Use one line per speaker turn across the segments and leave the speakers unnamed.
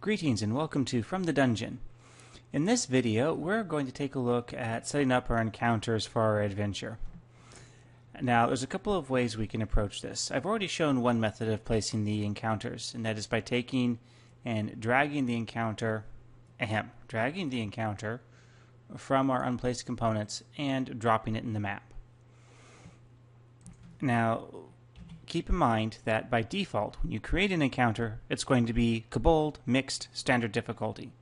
Greetings and welcome to From the Dungeon. In this video, we're going to take a look at setting up our encounters for our adventure. Now, there's a couple of ways we can approach this. I've already shown one method of placing the encounters, and that is by taking and dragging the encounter from our unplaced components and dropping it in the map. Now, keep in mind that by default, when you create an encounter, it's going to be Kobold, Mixed, Standard Difficulty.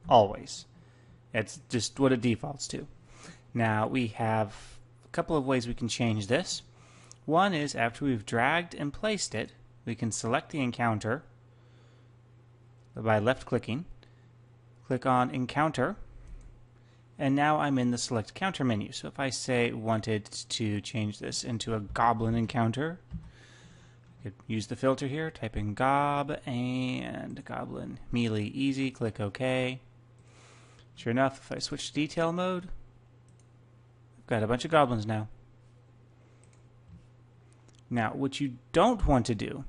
Always. It's just what it defaults to. Now, we have a couple of ways we can change this. One is after we've dragged and placed it, we can select the encounter by left-clicking, click on Encounter, and now I'm in the Select Counter menu. So if I say wanted to change this into a Goblin encounter, I could use the filter here, type in Gob and Goblin Melee Easy, click OK. Sure enough, if I switch to detail mode, I've got a bunch of goblins now. Now, what you don't want to do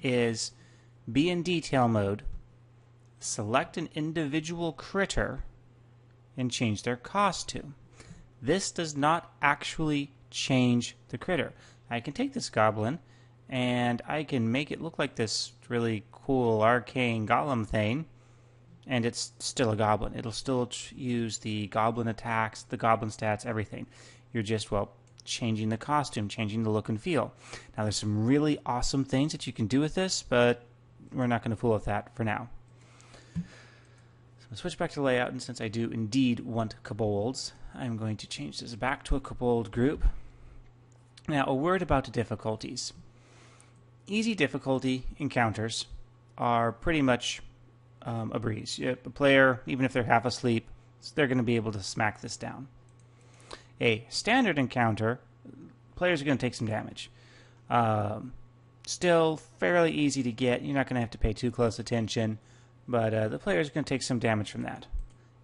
is be in detail mode, select an individual critter, and change their costume. This does not actually change the critter. I can take this goblin and I can make it look like this really cool arcane golem thing, and it's still a goblin. It'll still use the goblin attacks, the goblin stats, everything. You're just, well, changing the costume, changing the look and feel. Now, there's some really awesome things that you can do with this, but we're not going to fool with that for now. I'll switch back to layout, and since I do indeed want kobolds, I'm going to change this back to a kobold group. Now, a word about the difficulties. Easy difficulty encounters are pretty much a breeze. A player, even if they're half asleep, they're going to be able to smack this down. A standard encounter, players are going to take some damage. Still fairly easy to get. You're not going to have to pay too close attention. But the player's going to take some damage from that.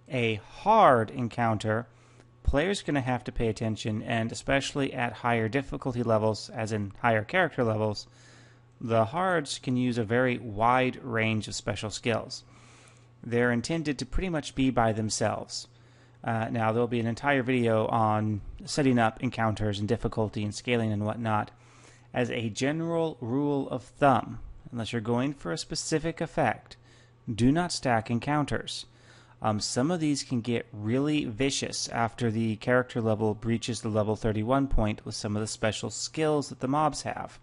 A hard encounter, players going to have to pay attention, and especially at higher difficulty levels, as in higher character levels, the hards can use a very wide range of special skills. They're intended to pretty much be by themselves. Now, there'll be an entire video on setting up encounters and difficulty and scaling and whatnot. As a general rule of thumb, unless you're going for a specific effect, do not stack encounters. Some of these can get really vicious after the character level breaches the level 31 point with some of the special skills that the mobs have.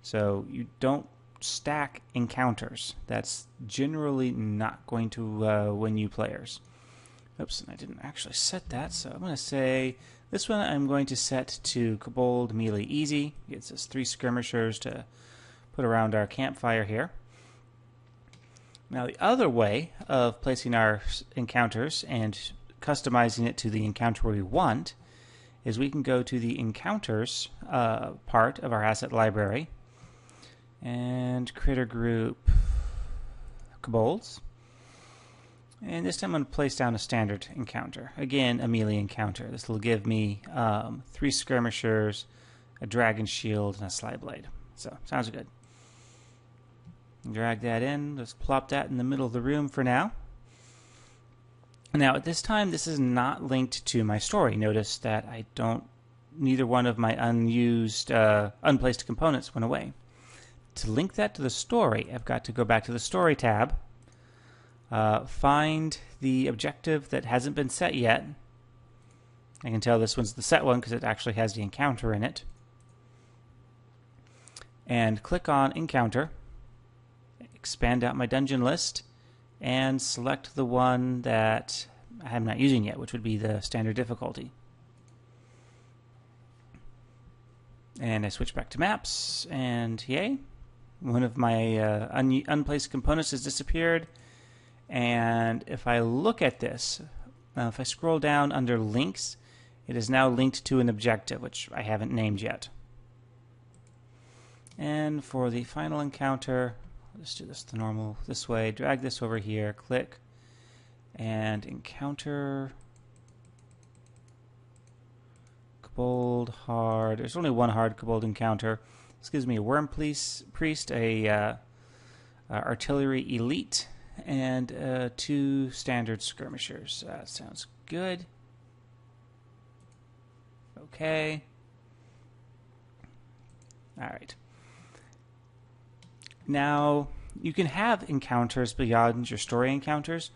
So you don't stack encounters. That's generally not going to win you players. Oops, and I didn't actually set that, so I'm going to say this one I'm going to set to Kobold Melee Easy. Gets us 3 skirmishers to put around our campfire here. Now, the other way of placing our encounters and customizing it to the encounter we want is we can go to the encounters part of our asset library and critter group kobolds. And this time I'm going to place down a standard encounter. Again, a melee encounter. This will give me 3 skirmishers, a dragon shield, and a sly blade. So, sounds good. Drag that in. Let's plop that in the middle of the room for now. Now, at this time, this is not linked to my story. Notice that neither one of my unplaced components went away. To link that to the story, I've got to go back to the story tab, find the objective that hasn't been set yet. I can tell this one's the set one because it actually has the encounter in it. And click on Encounter. Expand out my dungeon list and select the one that I'm not using yet, which would be the standard difficulty. And I switch back to maps, and yay, one of my unplaced components has disappeared. And if I look at this, if I scroll down under links, it is now linked to an objective, which I haven't named yet. And for the final encounter, let's do this the normal this way. Drag this over here, click, and encounter kobold hard. There's only one hard kobold encounter. This gives me a worm priest, a artillery elite, and 2 standard skirmishers. Sounds good. Okay. Alright. Now, you can have encounters beyond your story encounters.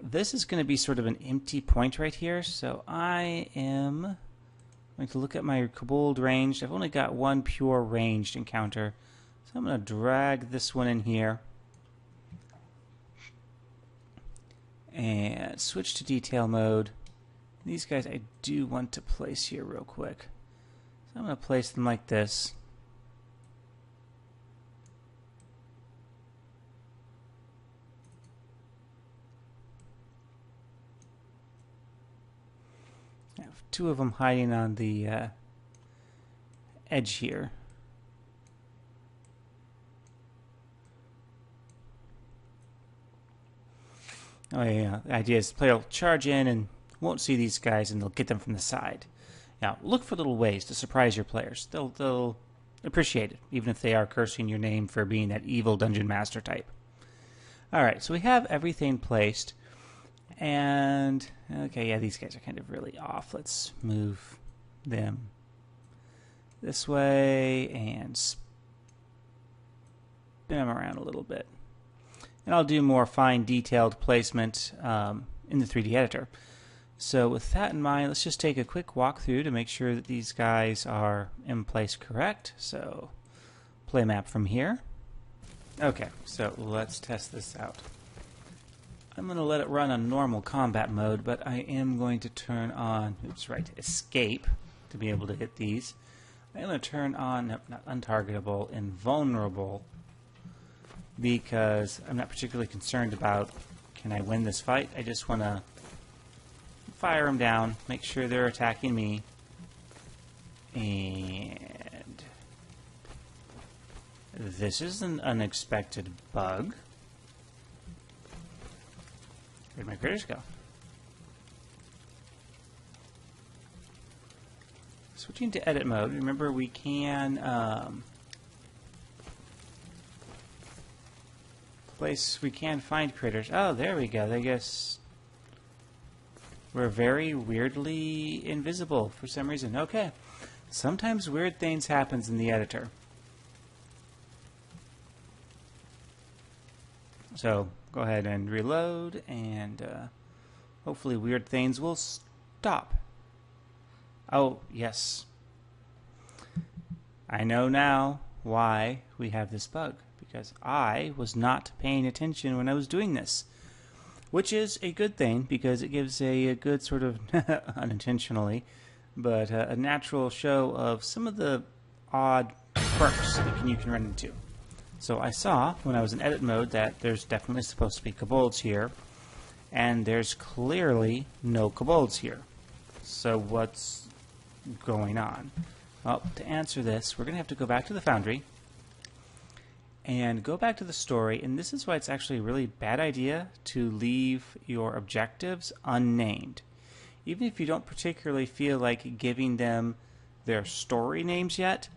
This is going to be sort of an empty point right here, so I am going to look at my Kobold ranged. I've only got 1 pure ranged encounter, so I'm going to drag this one in here and switch to detail mode. These guys I do want to place here real quick, so I'm going to place them like this. I have 2 of them hiding on the edge here. Oh yeah, the idea is the player will charge in and won't see these guys, and they'll get them from the side. Now, look for little ways to surprise your players. They'll appreciate it, even if they are cursing your name for being that evil dungeon master type. Alright, so we have everything placed. And, okay, yeah, these guys are kind of really off. Let's move them this way and spin them around a little bit. And I'll do more fine detailed placement in the 3D editor. So with that in mind, let's just take a quick walkthrough to make sure that these guys are in place correct. So play map from here. Okay, so let's test this out. I'm going to let it run on normal combat mode, but I am going to turn on, escape to be able to hit these. I'm going to turn on, not untargetable, invulnerable, because I'm not particularly concerned about can I win this fight. I just want to fire them down, make sure they're attacking me, and this is an unexpected bug. Where'd my critters go? Switching to edit mode, remember we can find critters. Oh, there we go. I guess we're very weirdly invisible for some reason. Okay. Sometimes weird things happen in the editor. So go ahead and reload, and hopefully weird things will stop. Oh, yes. I know now why we have this bug, because I was not paying attention when I was doing this, which is a good thing because it gives a good sort of, unintentionally, but a natural show of some of the odd quirks that you can run into. So I saw, when I was in edit mode, that there's definitely supposed to be kobolds here, and there's clearly no kobolds here. So what's going on? Well, to answer this, we're going to have to go back to the Foundry, and go back to the story, and this is why it's actually a really bad idea to leave your objectives unnamed. Even if you don't particularly feel like giving them their story names yet.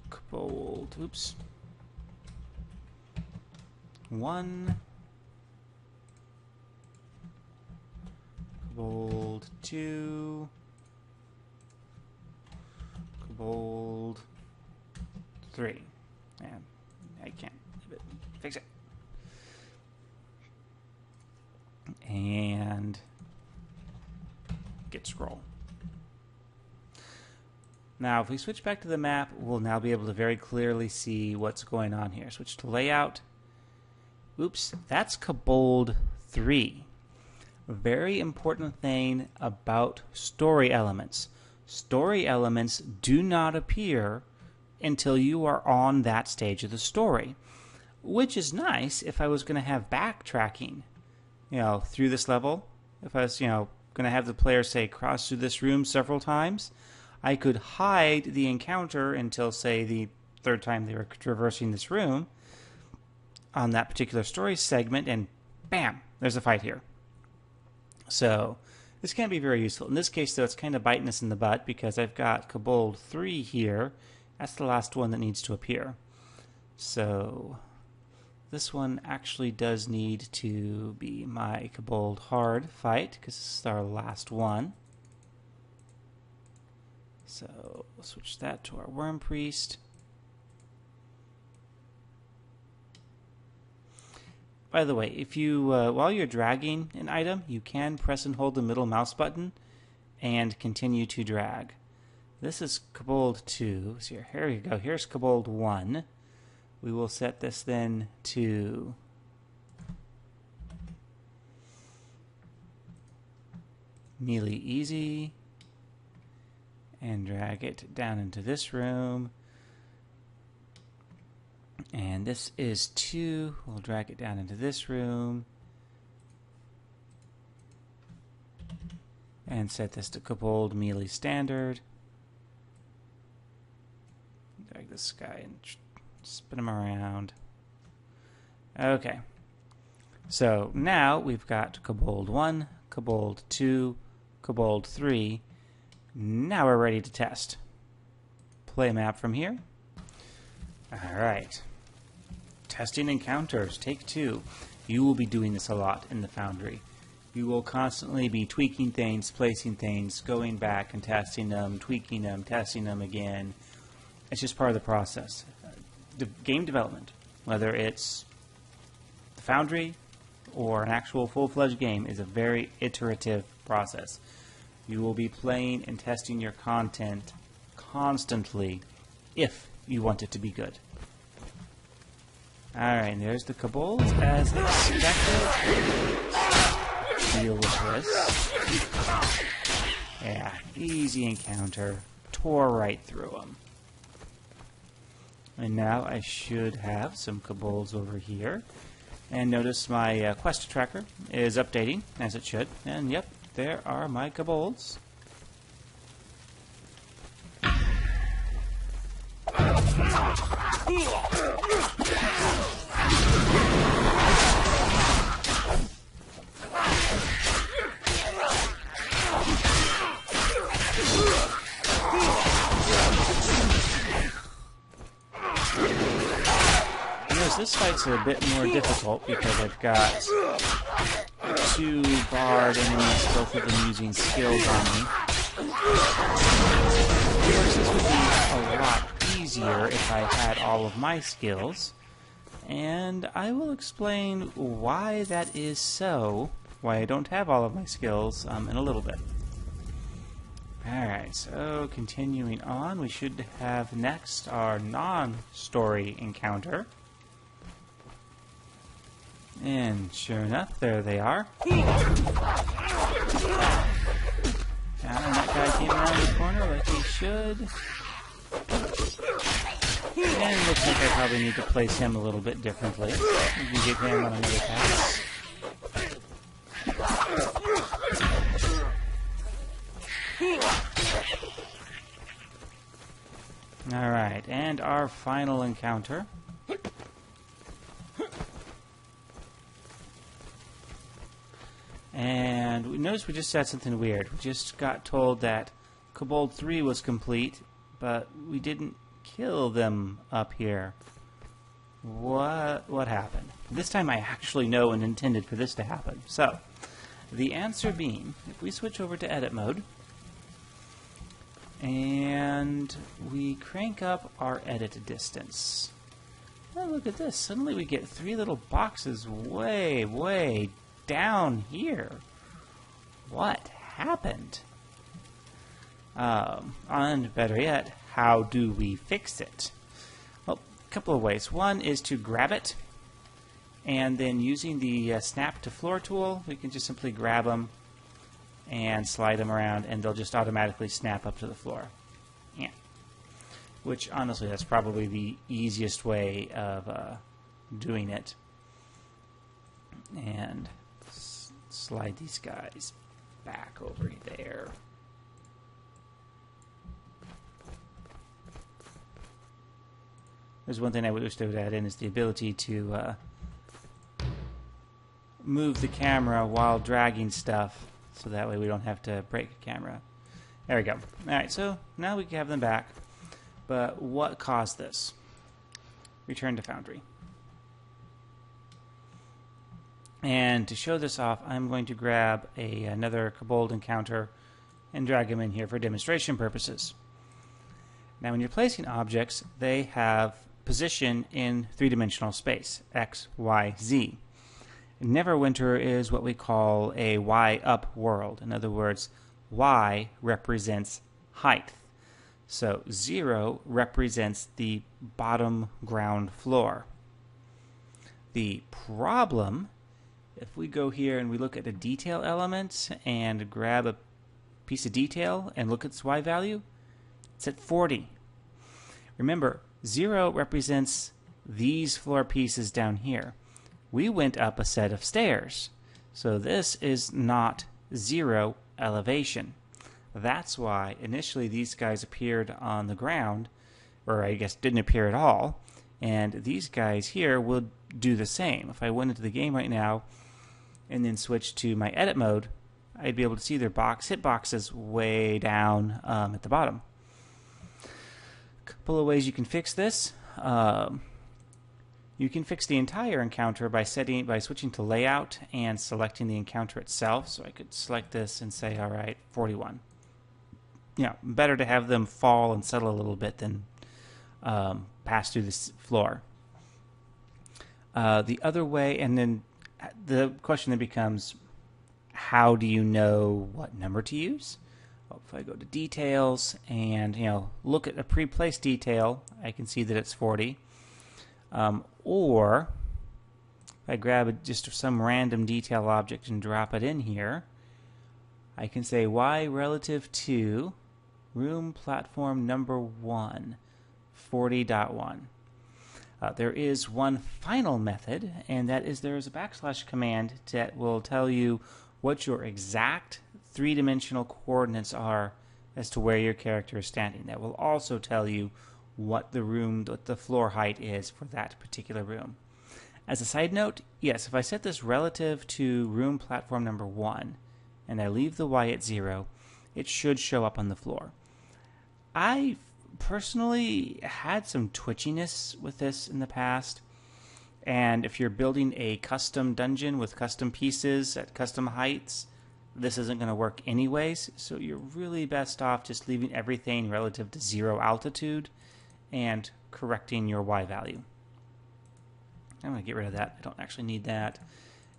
Kobold, oops. 1, Kobold 2, Kobold 3, and I can't fix it, and get scroll. Now if we switch back to the map, we'll now be able to very clearly see what's going on here. Switch to layout. Oops, that's Kobold 3. A very important thing about story elements. Story elements do not appear until you are on that stage of the story, which is nice if I was going to have backtracking, through this level. If I was, going to have the player, say, cross through this room several times, I could hide the encounter until, say, the 3rd time they were traversing this room on that particular story segment, and bam, there's a fight here. So this can be very useful. In this case, though, it's kind of biting us in the butt because I've got Kobold 3 here. That's the last one that needs to appear. So this one actually does need to be my Kobold Hard fight, because this is our last one. So we'll switch that to our Worm Priest. By the way, if you while you're dragging an item, you can press and hold the middle mouse button and continue to drag. This is Kobold 2. So here we go. Here's Kobold 1. We will set this then to melee easy and drag it down into this room. And this is 2. We'll drag it down into this room and set this to Kobold melee standard. Drag this guy and spin him around. Okay. So now we've got Kobold 1, Kobold 2, Kobold 3. Now we're ready to test. Play map from here. Alright. Testing encounters, take 2. You will be doing this a lot in the Foundry. You will constantly be tweaking things, placing things, going back and testing them, tweaking them, testing them again. It's just part of the process. Game development, whether it's the Foundry or an actual full-fledged game, is a very iterative process. You will be playing and testing your content constantly if you want it to be good. Alright, there's the Kobolds as expected. Deal with this. Yeah, easy encounter. Tore right through them. And now I should have some Kobolds over here. And notice my quest tracker is updating, as it should. And yep, there are my Kobolds. This fight's a bit more difficult because I've got 2 barred enemies, both of them using skills on me. Of course, this would be a lot easier if I had all of my skills, and I will explain why that is so, why I don't have all of my skills in a little bit. Alright, so continuing on, we should have next our non-story encounter. And sure enough, there they are. And that guy came around the corner like he should. And it looks like I probably need to place him a little bit differently. We can get him on another pass. Alright, and our final encounter. And we noticed we just said something weird. We just got told that Kobold 3 was complete, but we didn't kill them up here. What happened? This time I actually know and intended for this to happen. So, the answer being, if we switch over to edit mode, and we crank up our edit distance. Oh, look at this. Suddenly we get 3 little boxes way, way down here. What happened? And better yet, how do we fix it? Well, a couple of ways. One is to grab it, and then using the snap to floor tool, we can just simply grab them and slide them around, and they'll just automatically snap up to the floor. Yeah. Which, honestly, that's probably the easiest way of doing it. And slide these guys back over there. There's one thing I wish they would add in is the ability to move the camera while dragging stuff, so that way we don't have to break a camera. There we go. Alright, so now we can have them back. But what caused this? Return to Foundry. And to show this off, I'm going to grab another kobold encounter and drag him in here for demonstration purposes. Now, when you're placing objects, they have position in three-dimensional space, X, Y, Z. Neverwinter is what we call a Y-up world. In other words, Y represents height. So 0 represents the bottom ground floor. The problem, if we go here and we look at the detail element and grab a piece of detail and look at its Y value, it's at 40. Remember, 0 represents these floor pieces down here. We went up a set of stairs, so this is not 0 elevation. That's why initially these guys appeared on the ground, or I guess didn't appear at all, and these guys here will do the same. If I went into the game right now and then switched to my edit mode, I'd be able to see their hitboxes way down at the bottom. Couple of ways you can fix this. You can fix the entire encounter by switching to layout and selecting the encounter itself. So I could select this and say, all right, 41. Yeah, better to have them fall and settle a little bit than pass through this floor. The other way, and then the question then becomes, how do you know what number to use? Well, if I go to details and look at a pre-placed detail, I can see that it's 40. Or if I grab just some random detail object and drop it in here, I can say Y relative to room platform number 1, 40.1. There is one final method, and that is there is a / command that will tell you what your exact three-dimensional coordinates are as to where your character is standing. That will also tell you what the floor height is for that particular room. As a side note, yes, if I set this relative to room platform number 1 and I leave the Y at 0, it should show up on the floor. I personally had some twitchiness with this in the past, and if you're building a custom dungeon with custom pieces at custom heights, this isn't going to work anyways, so you're really best off just leaving everything relative to 0 altitude and correcting your Y value. I'm going to get rid of that. I don't actually need that.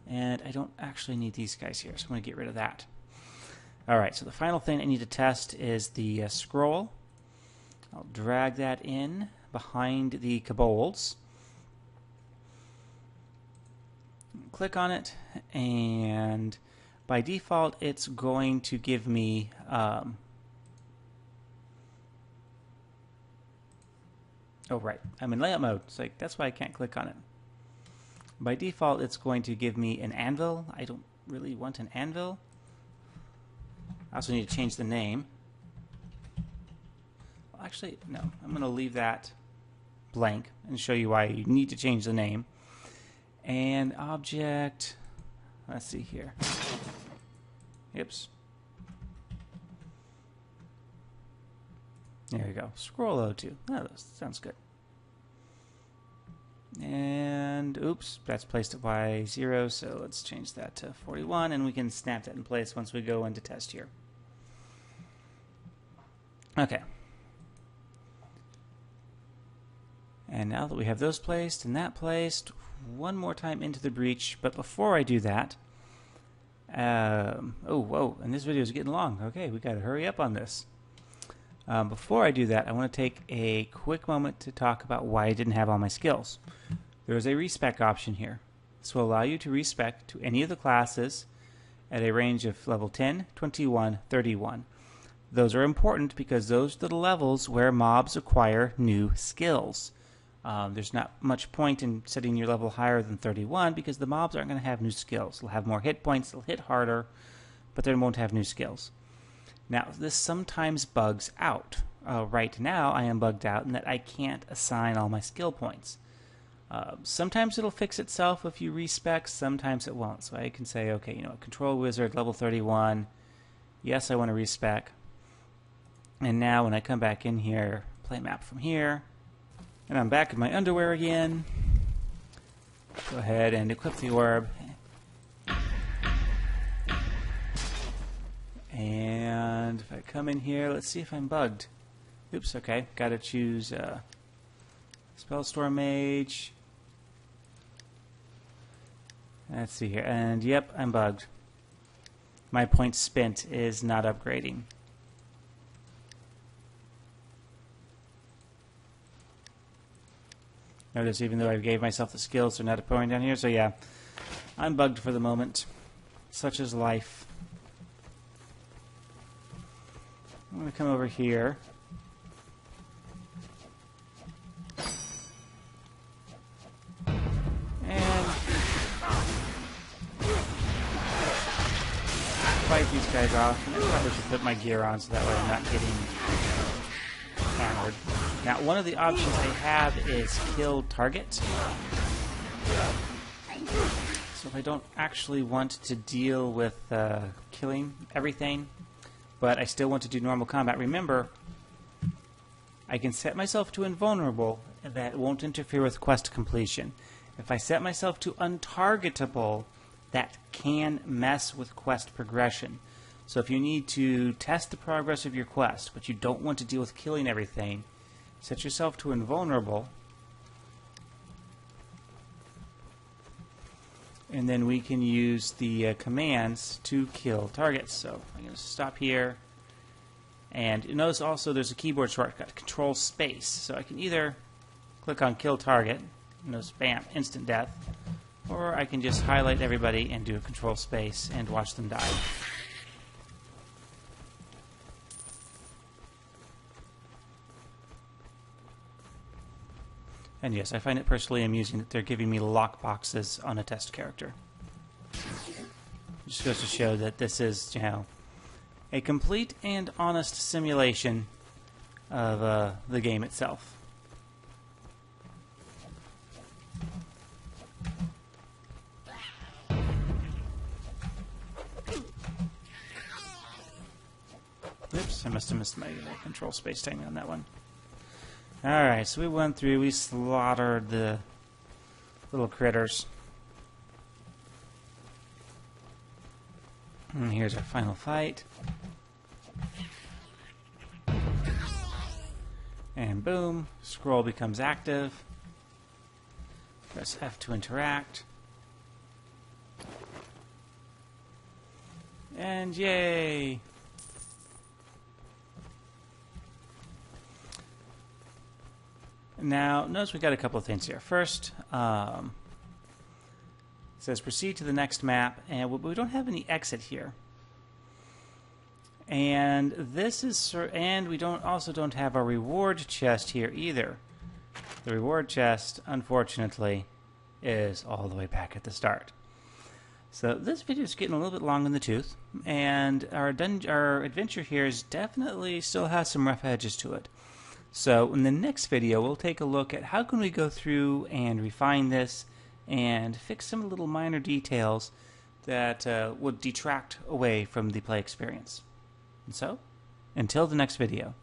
And I don't actually need these guys here, so I'm going to get rid of that. Alright, so the final thing I need to test is the scroll. I'll drag that in behind the kobolds. Click on it, and by default it's going to give me oh, right. I'm in layout mode. So that's why I can't click on it. By default, it's going to give me an anvil. I don't really want an anvil. I also need to change the name. Well, actually, no. I'm going to leave that blank and show you why you need to change the name. And object, let's see here. Oops. There we go. Scroll O2. Oh, that sounds good. And, oops, that's placed at Y0, so let's change that to 41, and we can snap that in place once we go into test here. Okay. And now that we have those placed and that placed, one more time into the breach, but before I do that, oh, whoa, and this video is getting long. Okay, we got to hurry up on this. Before I do that, I want to take a quick moment to talk about why I didn't have all my skills. There is a respec option here. This will allow you to respec to any of the classes at a range of level 10, 21, 31. Those are important because those are the levels where mobs acquire new skills. There's not much point in setting your level higher than 31 because the mobs aren't going to have new skills. They'll have more hit points, they'll hit harder, but they won't have new skills. Now, this sometimes bugs out. Right now, I am bugged out in that I can't assign all my skill points. Sometimes it'll fix itself if you respec, sometimes it won't. So I can say, okay, Control Wizard, level 31, yes, I want to respec. And now when I come back in here, play map from here, and I'm back in my underwear again, go ahead and equip the orb, And if I come in here, let's see if I'm bugged. Oops, okay. Gotta choose Spellstorm Mage. Let's see here. And yep, I'm bugged. My points spent is not upgrading. Notice even though I gave myself the skills, they're not appearing down here. So yeah, I'm bugged for the moment. Such is life. I'm going to come over here. And fight these guys off. And I probably should put my gear on so that way I'm not getting hammered. Now, one of the options I have is kill target. So if I don't actually want to deal with killing everything, but I still want to do normal combat, remember, I can set myself to invulnerable, and that won't interfere with quest completion. If I set myself to untargetable, that can mess with quest progression. So if you need to test the progress of your quest, but you don't want to deal with killing everything, set yourself to invulnerable, and then we can use the commands to kill targets. So I'm going to stop here, and you notice also there's a keyboard shortcut, Control Space. So I can either click on Kill Target, bam, instant death, or I can just highlight everybody and do a Control Space and watch them die. And yes, I find it personally amusing that they're giving me lock boxes on a test character. Just goes to show that this is, a complete and honest simulation of the game itself. Oops, I must have missed my control space timing on that one. Alright, so we went through, we slaughtered the little critters. And here's our final fight. And boom, scroll becomes active. Press F to interact. And yay! Now, notice we got a couple of things here. First, it says proceed to the next map, and we don't have any exit here. And this is, and we also don't have a reward chest here either. The reward chest, unfortunately, is all the way back at the start. So this video is getting a little bit long in the tooth, and our adventure here is definitely still has some rough edges to it. So in the next video, we'll take a look at how can we go through and refine this and fix some little minor details that would detract away from the play experience. And so, until the next video.